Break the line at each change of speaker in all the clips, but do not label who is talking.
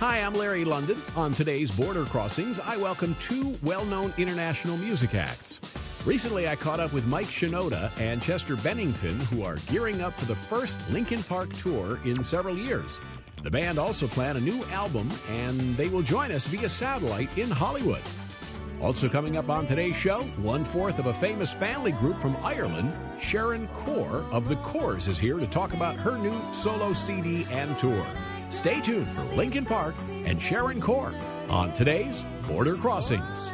Hi, I'm Larry London. On today's Border Crossings, I welcome two well-known international music acts. Recently, I caught up with Mike Shinoda and Chester Bennington, who are gearing up for the first Linkin Park tour in several years. The band also plan a new album, and they will join us via satellite in Hollywood. Also coming up on today's show, one-fourth of a famous family group from Ireland, Sharon Corr of The Corrs, is here to talk about her new solo CD and tour. Stay tuned for Linkin Park and Sharon Corr on today's Border Crossings.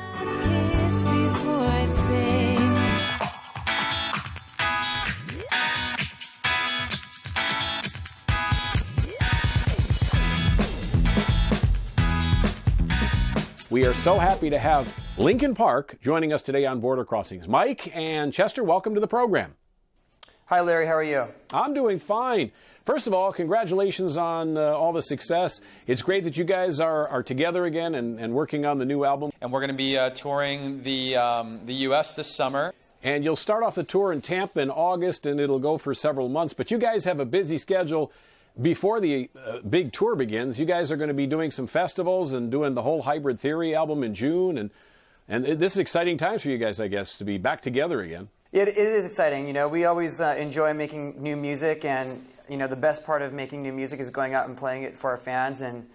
We are so happy to have Linkin Park joining us today on Border Crossings. Mike and Chester, welcome to the program.
Hi, Larry. How are you?
I'm doing fine. First of all, congratulations on all the success. It's great that you guys are together again and working on the new album.
And we're going to be touring the U.S. this summer.
And you'll start off the tour in Tampa in August, and it'll go for several months. But you guys have a busy schedule before the big tour begins. You guys are going to be doing some festivals and doing the whole Hybrid Theory album in June. And this is exciting times for you guys, I guess, to be back together again.
It is exciting. You know, we always enjoy making new music, and you know, the best part of making new music is going out and playing it for our fans. And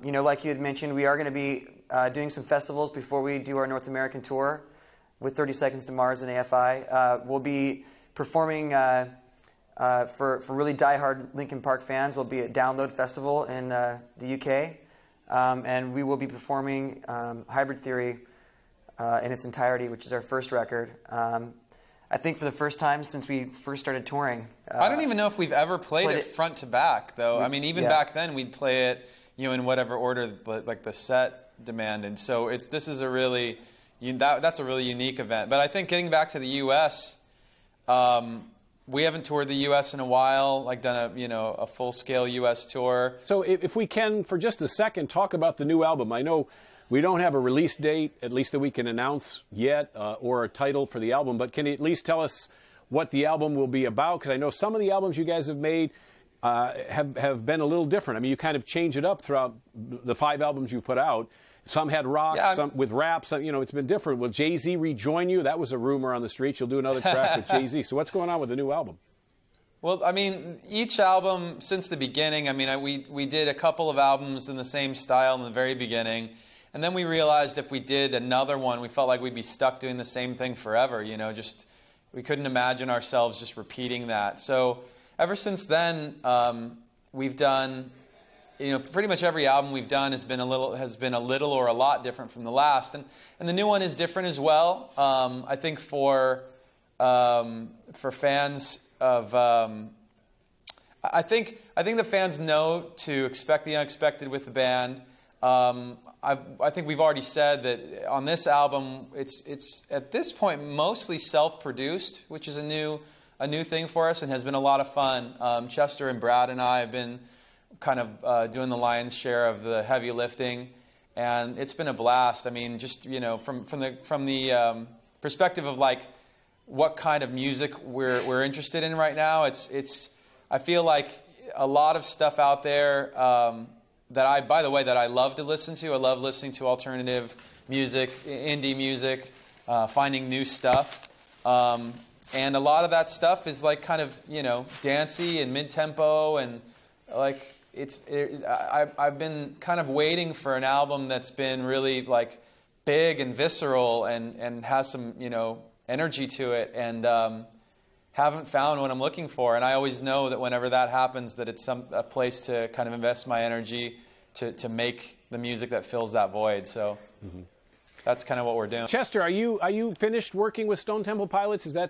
you know, like you had mentioned, we are going to be doing some festivals before we do our North American tour with 30 Seconds to Mars and AFI. We'll be performing for really diehard Linkin Park fans. We'll be at Download Festival in the UK, and we will be performing Hybrid Theory in its entirety, which is our first record. I think for the first time since we first started touring.
I don't even know if we've ever played it front to back, though. I mean, even back then, we'd play it, you know, in whatever order like the set demanded. So this is a really that's a really unique event. But I think getting back to the U.S., we haven't toured the U.S. in a while, like done a full-scale U.S. tour.
So if we can, for just a second, talk about the new album. I know we don't have a release date, at least that we can announce yet, or a title for the album, but can you at least tell us what the album will be about? Because I know some of the albums you guys have made have been a little different. I mean, you kind of change it up throughout the 5 albums you put out. Some had rock, some with rap, some, it's been different. Will Jay-Z rejoin you? That was a rumor on the street. You'll do another track with Jay-Z. So what's going on with the new album?
Well, I mean, each album since the beginning, I mean, we did a couple of albums in the same style in the very beginning. And then we realized if we did another one, we felt like we'd be stuck doing the same thing forever, just we couldn't imagine ourselves just repeating that. So ever since then, we've done, pretty much every album we've done has been a little or a lot different from the last. And the new one is different as well. I think for fans of, I think the fans know to expect the unexpected with the band. I think we've already said that on this album, it's at this point mostly self-produced, which is a new thing for us and has been a lot of fun. Chester and Brad and I have been kind of doing the lion's share of the heavy lifting, and it's been a blast. I mean, just from the perspective of like what kind of music we're interested in right now, I feel like a lot of stuff out there. That I love to listen to. I love listening to alternative music, indie music, finding new stuff. And a lot of that stuff is like kind of, dancey and mid-tempo. And like I've been kind of waiting for an album that's been really like big and visceral and has some, energy to it. And haven't found what I'm looking for, and I always know that whenever that happens, that it's a place to kind of invest my energy to make the music that fills that void. So that's kind of what we're doing.
Chester, are you finished working with Stone Temple Pilots? Is that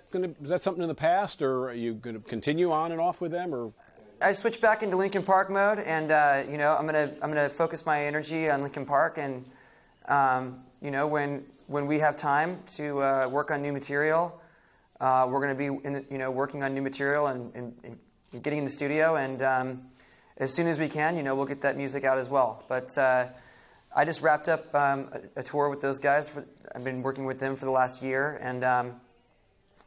something in the past, or are you going to continue on and off with them? Or
I switched back into Linkin Park mode, and I'm gonna focus my energy on Linkin Park, and when we have time to work on new material. We're going to be, working on new material and getting in the studio, and as soon as we can, we'll get that music out as well. But I just wrapped up a tour with those guys. I've been working with them for the last year, and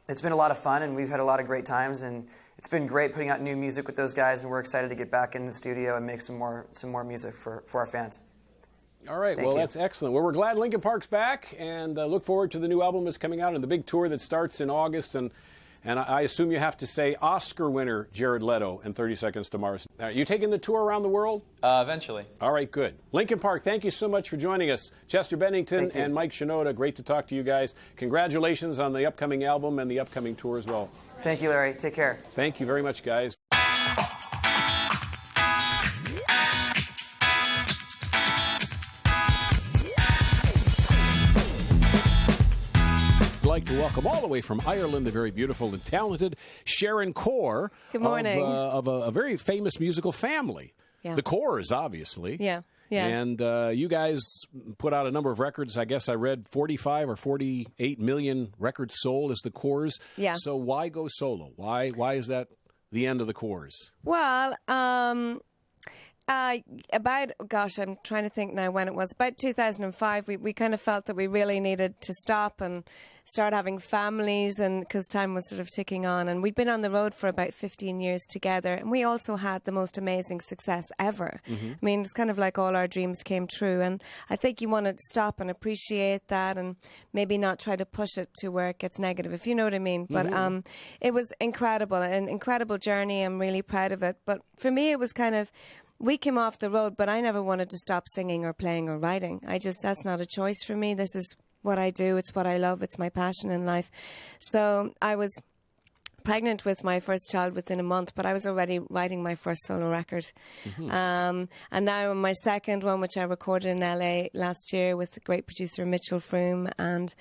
it's been a lot of fun, and we've had a lot of great times. And it's been great putting out new music with those guys, and we're excited to get back in the studio and make some more music for our fans.
All right,
Thank
well,
you.
that's excellent. Well, we're glad Linkin Park's back, and look forward to the new album that's coming out and the big tour that starts in August. And I assume you have to say Oscar winner Jared Leto and 30 Seconds to Mars. Are you taking the tour around the world?
Eventually.
All right, good. Linkin Park, thank you so much for joining us. Chester Bennington and Mike Shinoda, great to talk to you guys. Congratulations on the upcoming album and the upcoming tour as well.
Thank you, Larry. Take care.
Thank you very much, guys. I'd like to welcome all the way from Ireland the very beautiful and talented Sharon Corr.
Good morning.
Of a very famous musical family.
Yeah.
The Corrs, obviously.
Yeah. Yeah.
And you guys put out a number of records. I guess I read 45 or 48 million records sold as the Corrs.
Yeah.
So why go solo? Why is that the end of the Corrs?
Well, gosh, I'm trying to think now when it was. About 2005, we kind of felt that we really needed to stop and start having families, and because time was sort of ticking on. And we'd been on the road for about 15 years together, and we also had the most amazing success ever. I mean, it's kind of like all our dreams came true. And I think you want to stop and appreciate that, and maybe not try to push it to where it gets negative, if you know what I mean. But it was incredible, an incredible journey. I'm really proud of it. But for me, it was kind of, we came off the road, but I never wanted to stop singing or playing or writing. That's not a choice for me. This is what I do. It's what I love. It's my passion in life. So I was pregnant with my first child within a month, but I was already writing my first solo record. And now my second one, which I recorded in LA last year with the great producer Mitchell Froome. And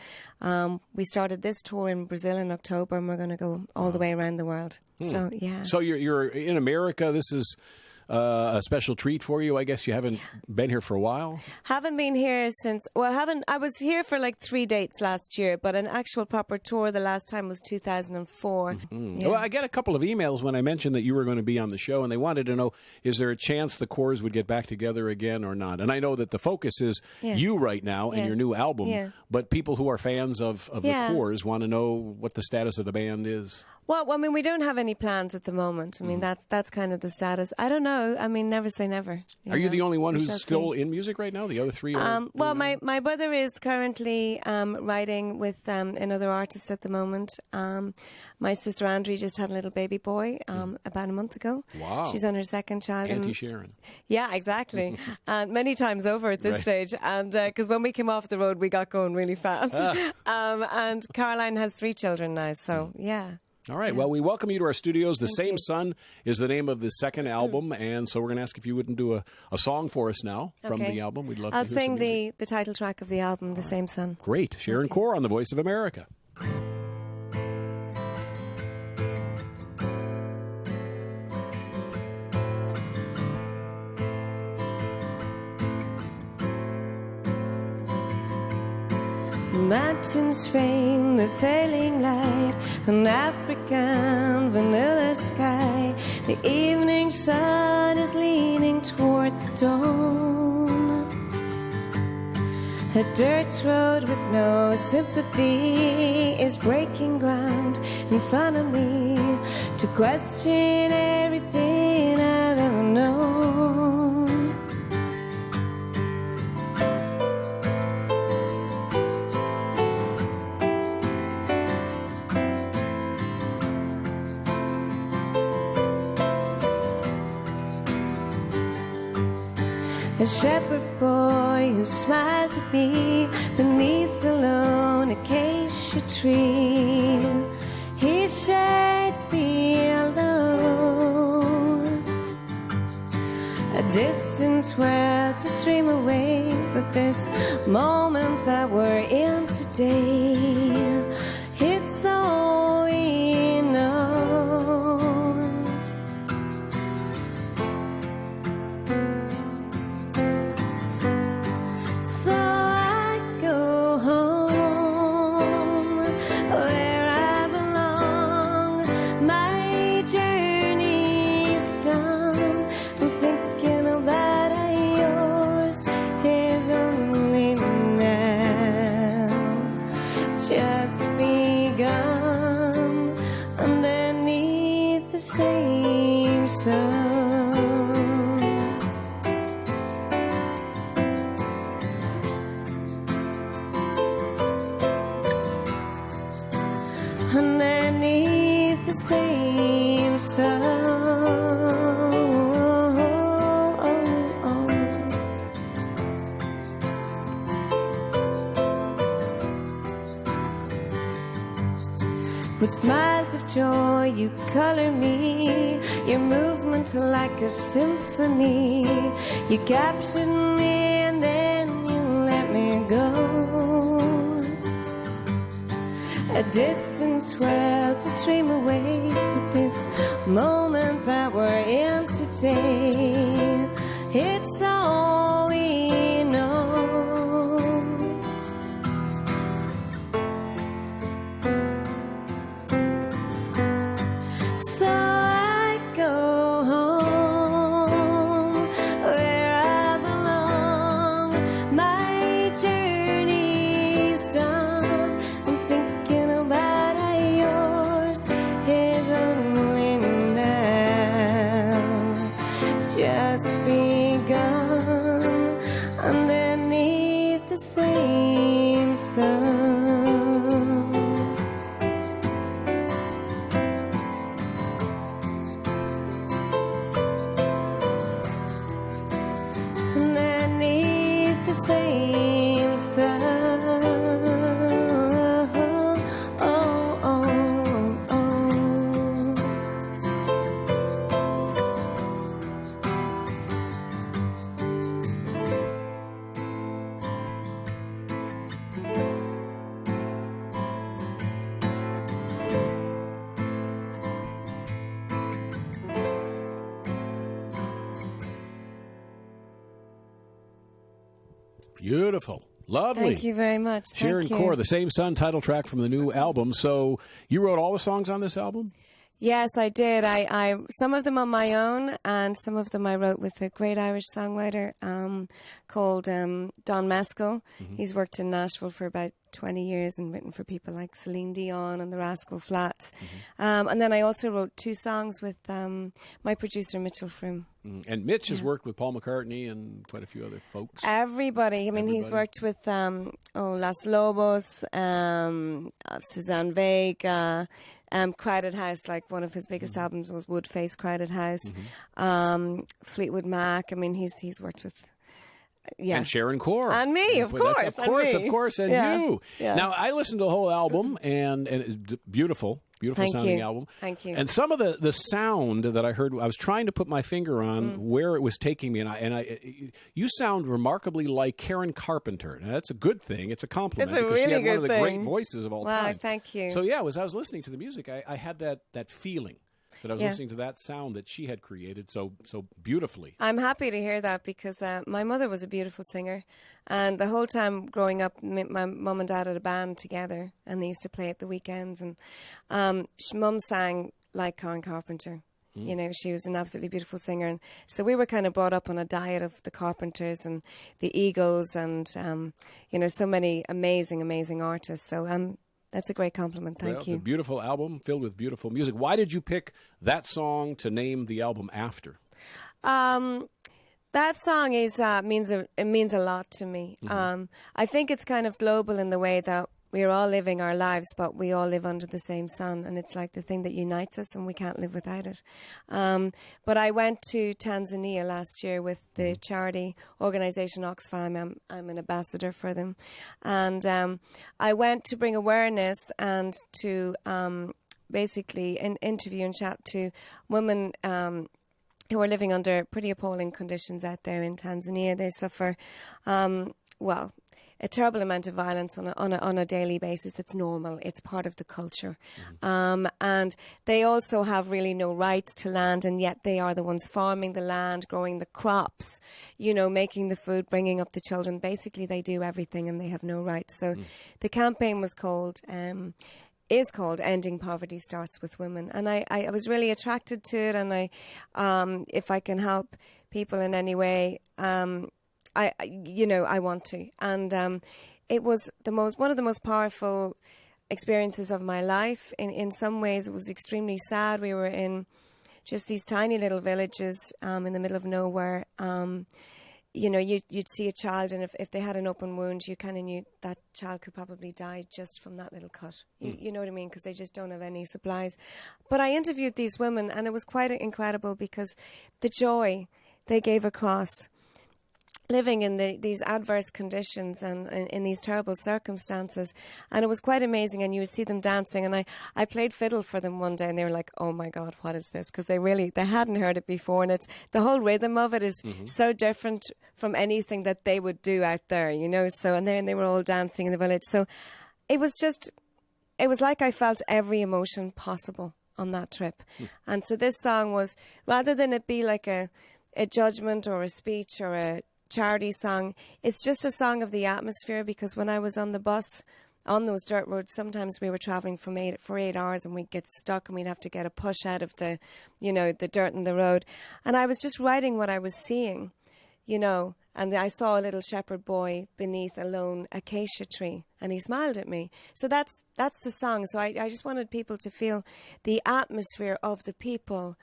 we started this tour in Brazil in October, and we're going to go all the way around the world. So, yeah.
So you're in America. This is a special treat for you. I guess you haven't been here for a while.
Haven't been here since. I was here for like 3 dates last year, but an actual proper tour the last time was 2004. Yeah.
Well, I get a couple of emails when I mentioned that you were going to be on the show, and they wanted to know, is there a chance the Corrs would get back together again or not? And I know that the focus is you right now and your new album, but people who are fans of the Corrs want to know what the status of the band is.
Well, I mean, we don't have any plans at the moment. I mean, that's kind of the status. I don't know. I mean, never say never.
Are you the only one who's still in music right now? The other three are?
Well, my brother is currently writing with another artist at the moment. My sister Andrea just had a little baby boy about a month ago.
Wow.
She's on her second child.
Auntie Sharon.
Yeah, exactly. And many times over at this stage. And because when we came off the road, we got going really fast. And Caroline has 3 children now. So, yeah.
All right. Well, we welcome you to our studios. The Same Sun is the name of the second album, and so we're going to ask if you wouldn't do a song for us now from the album. We'd love to hear some
I'll sing
music.
the title track of the album, The Same Sun.
Great. Sharon Corr on The Voice of America.
Mountains frame the failing light, an African vanilla sky. The evening sun is leaning toward the dawn. A dirt road with no sympathy is breaking ground in front of me to question everything I've ever known. A shepherd boy who smiles at me beneath the lone acacia tree. He shades me alone. A distant world to dream away with this moment that we're in today. It's all we know. So I go home where I belong. My journey's done. I'm thinking about yours is only now. Just With smiles of joy you color me, your movements are like a symphony. You captured me and then you let me go. A distant world to dream away with this moment that we're in today. It's all we know. So I go home where I belong. My journey's done. I'm thinking about how yours is only now just begun underneath the same sun. Underneath the same sun. Oh, oh, oh.
Beautiful. Lovely.
Thank you very much.
Sharon
Thank you.
Corr, the Same Sun title track from the new album. So you wrote all the songs on this album?
Yes, I did. I some of them on my own, and some of them I wrote with a great Irish songwriter called Don Mescal. He's worked in Nashville for about 20 years and written for people like Celine Dion and the Rascal Flatts. And then I also wrote 2 songs with my producer Mitchell Froome.
And Mitch has worked with Paul McCartney and quite a few other folks.
Everybody. I mean, he's worked with Las Lobos, Suzanne Vega, Crowded House. Like one of his biggest albums was Woodface Crowded House. Fleetwood Mac. I mean, he's worked with. Yeah.
And Sharon Corr.
And me, of course.
Of course, and you.
Yeah.
Now, I listened to the whole album, and it's beautiful
Thank
sounding
you.
album.
Thank you.
And some of the sound that I heard, I was trying to put my finger on where it was taking me, you sound remarkably like Karen Carpenter. Now, that's a good thing. It's a compliment.
It's a
because she
really
had one of
good
the great
thing.
voices of all
Wow,
time.
thank you.
So, yeah, as I was listening to the music, I had that feeling. That I was listening to that sound that she had created so beautifully.
I'm happy to hear that because my mother was a beautiful singer, and the whole time growing up, my mum and dad had a band together, and they used to play at the weekends. And Mum sang like Karen Carpenter. You know, she was an absolutely beautiful singer, and so we were kind of brought up on a diet of the Carpenters and the Eagles, and you know, so many amazing artists. So that's a great compliment. Thank
It's
you.
a beautiful album filled with beautiful music. Why did you pick that song to name the album after?
That song means a lot to me. I think it's kind of global in the way that we're all living our lives, but we all live under the same sun, and it's like the thing that unites us, and we can't live without it. But I went to Tanzania last year with the charity organisation Oxfam. I'm an ambassador for them, and I went to bring awareness and to basically interview and chat to women who are living under pretty appalling conditions out there in Tanzania. They suffer, a terrible amount of violence on a daily basis. It's normal. It's part of the culture. And they also have really no rights to land, and yet they are the ones farming the land, growing the crops, you know, making the food, bringing up the children. Basically, they do everything, and they have no rights. So the campaign is called Ending Poverty Starts with Women. And I was really attracted to it, and if I can help people in any way, I want to. And it was one of the most powerful experiences of my life. In some ways, it was extremely sad. We were in just these tiny little villages in the middle of nowhere. You'd see a child, and if they had an open wound, you kind of knew that child could probably die just from that little cut. You know what I mean? Because they just don't have any supplies. But I interviewed these women, and it was quite incredible because the joy they gave across living in these adverse conditions and in these terrible circumstances. And it was quite amazing. And you would see them dancing. And I played fiddle for them one day and they were like, oh my God, what is this? Because they hadn't heard it before. And it's the whole rhythm of it is so different from anything that they would do out there, you know. So, and then they were all dancing in the village. So it was like I felt every emotion possible on that trip. And so this song was, rather than it be like a judgment or a speech or a charity song, it's just a song of the atmosphere, because when I was on the bus on those dirt roads, sometimes we were traveling for 8 hours and we'd get stuck and we'd have to get a push out of the dirt in the road. And I was just writing what I was seeing, you know, and I saw a little shepherd boy beneath a lone acacia tree and he smiled at me. So that's the song. So I just wanted people to feel the atmosphere of the people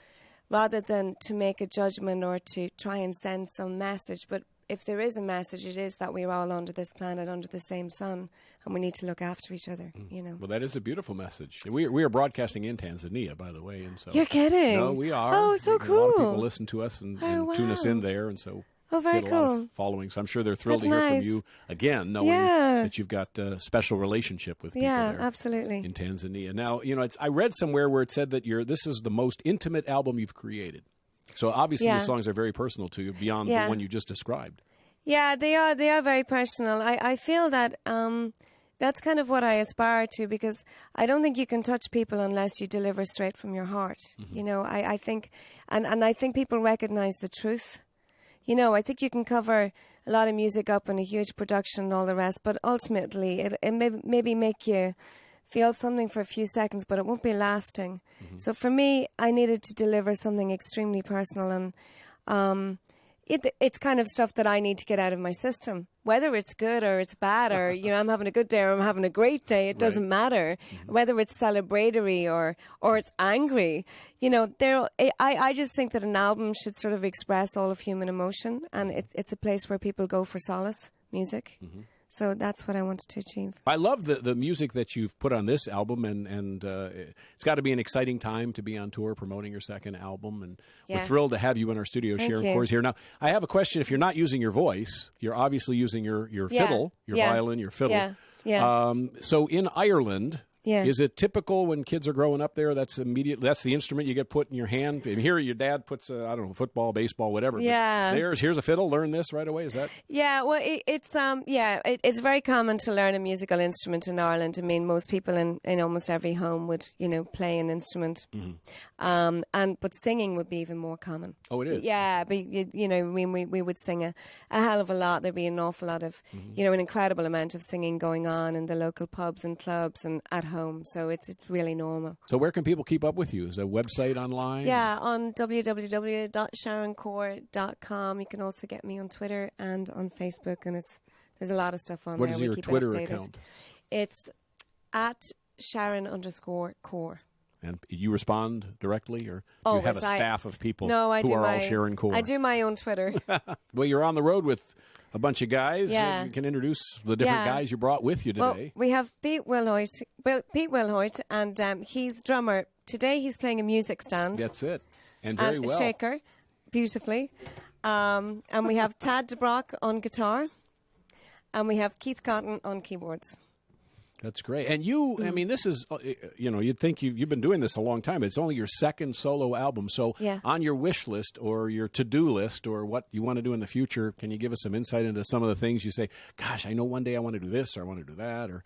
rather than to make a judgment or to try and send some message. But if there is a message, it is that we're all under this planet, under the same sun, and we need to look after each other, you know.
Well, that is a beautiful message. We are broadcasting in Tanzania, by the way. And so
you're kidding?
No, we are.
Oh, so cool.
A lot of people listen to us and tune us in there, and so
very
get a lot
cool.
of following. So I'm sure they're thrilled
That's
to hear
nice.
from you again, knowing that you've got a special relationship with people there.
Absolutely.
In Tanzania. Now, you know, I read somewhere where it said that this is the most intimate album you've created. So obviously the songs are very personal to you beyond the one you just described.
Yeah, they are very personal. I feel that that's kind of what I aspire to, because I don't think you can touch people unless you deliver straight from your heart. You know, I think, and I think people recognize the truth. You know, I think you can cover a lot of music up in a huge production and all the rest, but ultimately it may maybe make you feel something for a few seconds, but it won't be lasting. So for me, I needed to deliver something extremely personal, and it's kind of stuff that I need to get out of my system. Whether it's good or it's bad, or, you know, I'm having a good day or I'm having a great day, it doesn't matter. Whether it's celebratory or it's angry, you know, I just think that an album should sort of express all of human emotion, and it's a place where people go for solace, music. So that's what I wanted to achieve.
I love the music that you've put on this album, and it's got to be an exciting time to be on tour promoting your second album, and we're thrilled to have you in our studio. Sharon Corr is here. Now, I have a question. If you're not using your voice, you're obviously using your fiddle, your violin, your fiddle. So in Ireland, is it typical when kids are growing up there, that's the instrument you get put in your hand? And here your dad puts, I don't know, football, baseball, whatever.
Yeah.
Here's a fiddle, learn this right away, is that?
Yeah, well, it's very common to learn a musical instrument in Ireland. I mean, most people in almost every home would, you know, play an instrument. But singing would be even more common.
Oh, it is?
Yeah, but, you know, we would sing a hell of a lot. There'd be an awful lot of, you know, an incredible amount of singing going on in the local pubs and clubs and at home. So it's really normal.
So where can people keep up with you? Is there a website online?
Yeah, on www.sharoncorr.com. You can also get me on Twitter and on Facebook, and there's a lot of stuff on
what
there.
What is your Twitter account?
It's at Sharon_Corr.
And you respond directly, or do you have a staff of people who are all Sharon Corr?
I do my own Twitter.
Well, you're on the road with a bunch of guys. You can introduce the different guys you brought with you today.
Well, we have Pete Wilhoit, and he's drummer. Today he's playing a music stand.
That's it. And very well.
Shaker, beautifully. And we have Tad DeBrock on guitar. And we have Keith Cotton on keyboards.
That's great. And you, I mean, this is, you know, you'd think you've been doing this a long time. It's only your second solo album. So on your wish list or your to-do list or what you want to do in the future, can you give us some insight into some of the things you say, gosh, I know one day I want to do this or I want to do that? Or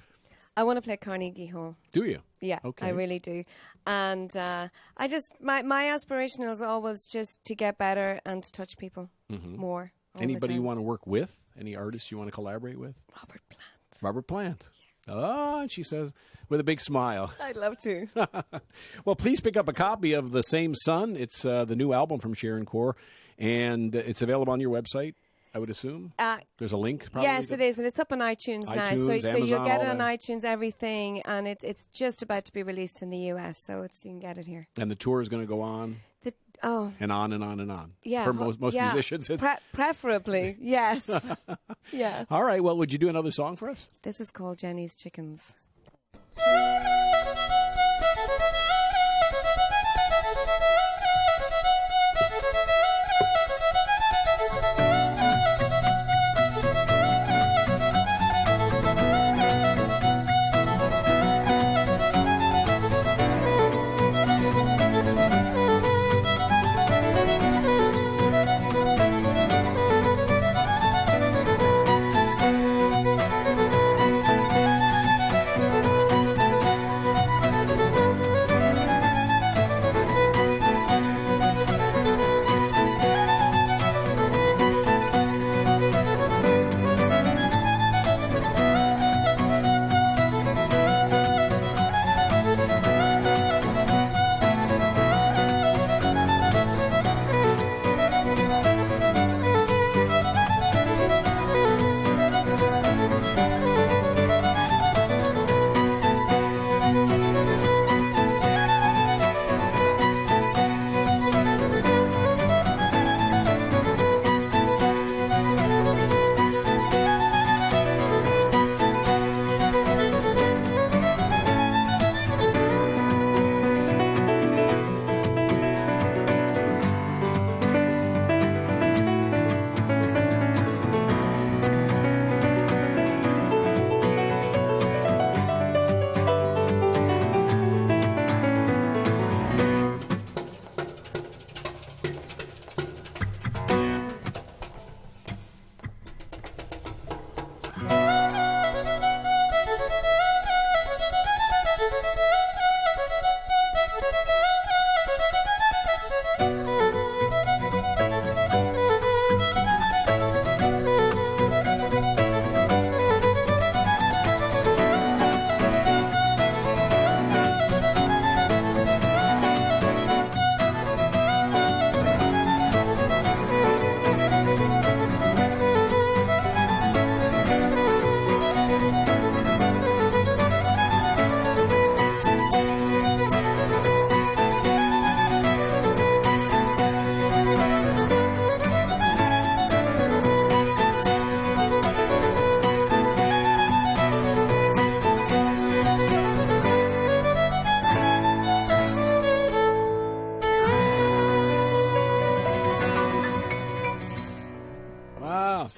I want to play Carnegie Hall.
Do you?
Yeah, okay. I really do. And I just, my aspiration is always just to get better and to touch people more.
Anybody you want to work with? Any artists you want to collaborate with?
Robert Plant.
Robert Plant. Oh, and she says with a big smile.
I'd love to.
Well, please pick up a copy of The Same Sun. It's the new album from Sharon Corr, and it's available on your website, I would assume. There's a link, probably.
Yes, it is, and it's up on iTunes now.
Amazon,
so you'll get it on iTunes, everything, and it's just about to be released in the US, so you can get it here.
And the tour is going to go on? And on and on and on.
Yeah.
For most musicians.
Preferably, yes. Yeah.
All right, well, would you do another song for us?
This is called Jenny's Chickens.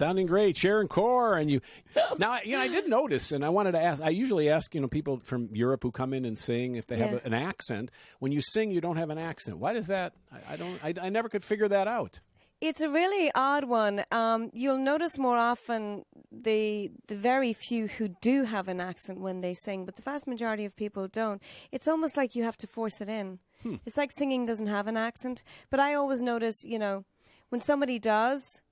Sounding great, Sharon Corr, and you. Now, I did notice, and I wanted to ask. I usually ask, people from Europe who come in and sing if they have an accent. When you sing, you don't have an accent. Why does that? I don't. I never could figure that out.
It's a really odd one. You'll notice more often the very few who do have an accent when they sing, but the vast majority of people don't. It's almost like you have to force it in. It's like singing doesn't have an accent. But I always notice, when somebody does,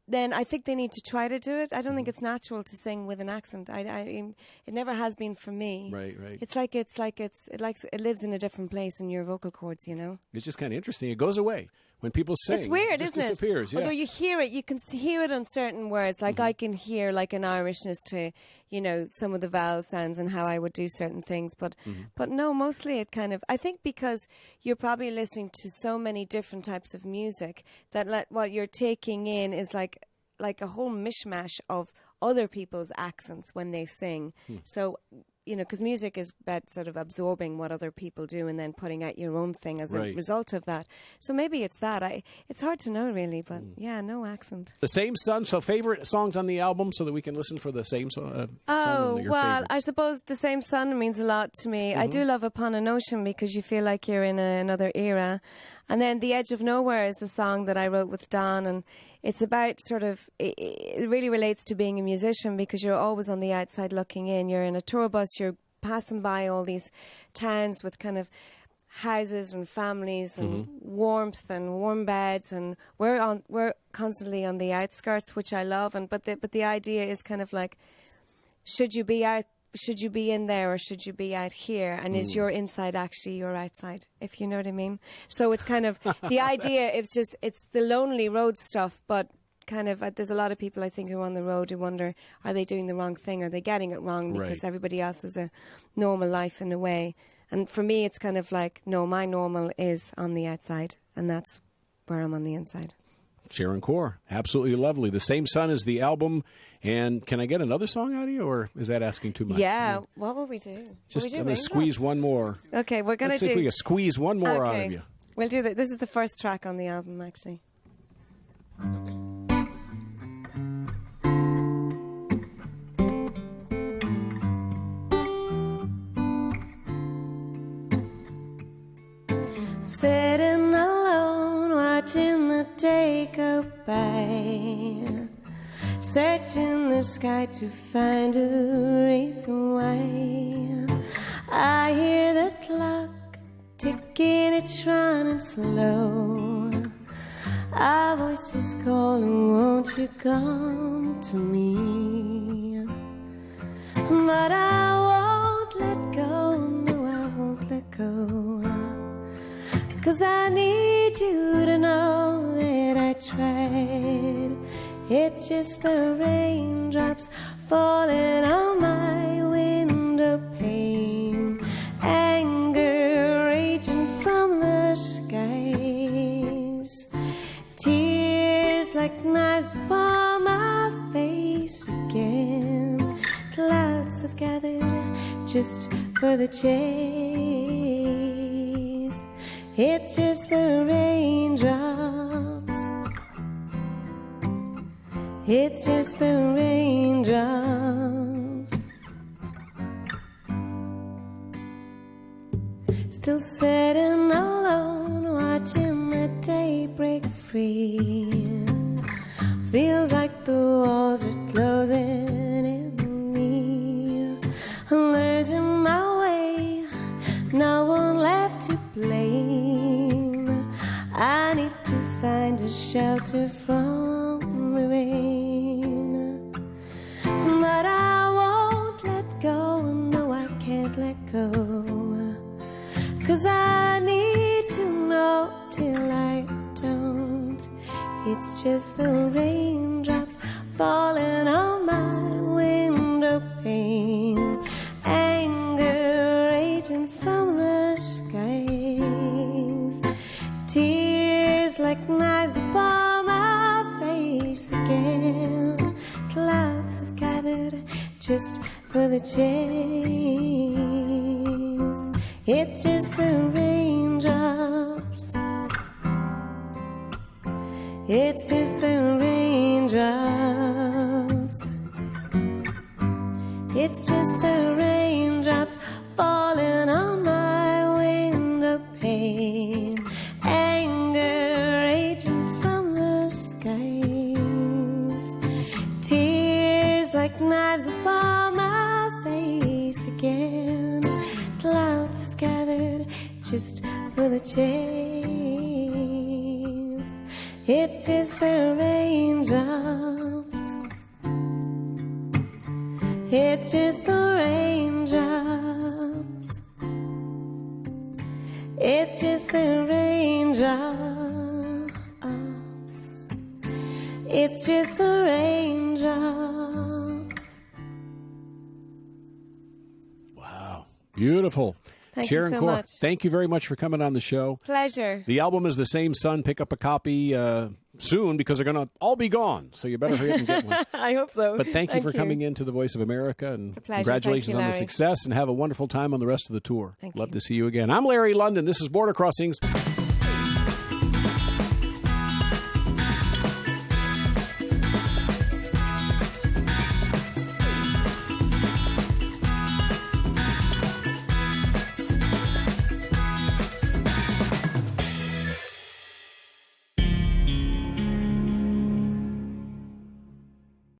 then I think they need to try to do it. I don't think it's natural to sing with an accent. It never has been for me.
Right.
It's like it lives in a different place in your vocal cords.
It's just kind of interesting. It goes away when people sing.
It's weird,
it just
isn't
disappears.
it?
Yeah.
Although you hear it, you can hear it on certain words. Like I can hear like an Irishness to, some of the vowel sounds and how I would do certain things. But no, mostly it kind of. I think because you're probably listening to so many different types of music that what you're taking in is like a whole mishmash of other people's accents when they sing. So, because music is about sort of absorbing what other people do and then putting out your own thing as a result of that. So maybe it's that. It's hard to know really, but no accent.
The Same Sun, so favorite songs on the album so that we can listen for the same song?
Well,
favorites.
I suppose The Same Sun means a lot to me. I do love Upon an Ocean because you feel like you're in another era. And then The Edge of Nowhere is a song that I wrote with Don, and it's about it really relates to being a musician because you're always on the outside looking in. You're in a tour bus, you're passing by all these towns with kind of houses and families and warmth and warm beds, and we're constantly on the outskirts, which I love. But the idea is kind of like, should you be in there or should you be out here? And is your inside actually your outside, if you know what I mean? So it's kind of, the idea is just, it's the lonely road stuff, but kind of, there's a lot of people I think who are on the road who wonder, are they doing the wrong thing? Are they getting it wrong? Because everybody else has a normal life in a way. And for me, it's kind of like, no, my normal is on the outside, and that's where I'm on the inside.
Sharon Corr, absolutely lovely. The Same Sun is the album. And can I get another song out of you, or is that asking too much?
Yeah. What will we do?
I'm going to squeeze one more.
Okay, we're going to do...
Let's see if we can squeeze one more out of you.
We'll do that. This is the first track on the album, actually. Sitting alone, watching the day go by, searching the sky to find a reason why. I hear the clock ticking, it's running slow. Our voice is calling, won't you come to me? But I won't let go, no, I won't let go. 'Cause I need you to know that I tried. It's just the raindrops falling on my window pane, anger raging from the skies, tears like knives upon my face again. Clouds have gathered just for the chase. It's just the raindrops. It's just the raindrops. Still sitting alone, watching the day break free. Feels like the walls are closing in on me. I'm losing my way, no one left to blame. I need to find a shelter from the rain. But I won't let go, no, I can't let go. 'Cause I need to know till I don't. It's just the raindrops falling on my window pane, anger raging from the skies, tears like knives upon my face again. Clouds have gathered just for the chase. It's just the raindrops. It's just the raindrops. It's just the raindrops falling on my window pane. Anger raging from the skies. Tears like knives upon my face again. Clouds have gathered just for the chase. It's just the raindrops. It's just the raindrops. It's just the raindrops. It's just the raindrops.
Wow. Beautiful.
Thank
Sharon
you so
Corr,
much.
thank you very much for coming on the show.
Pleasure.
The album is The Same Sun. Pick up a copy soon because they're going to all be gone. So you better hurry up and get one.
I hope so.
But thank you for coming into the Voice of America. And
It's a pleasure.
congratulations
Thank you,
on the
Larry.
success and have a wonderful time on the rest of the tour.
Thank
Love
you.
to see you again. I'm Larry London. This is Border Crossings.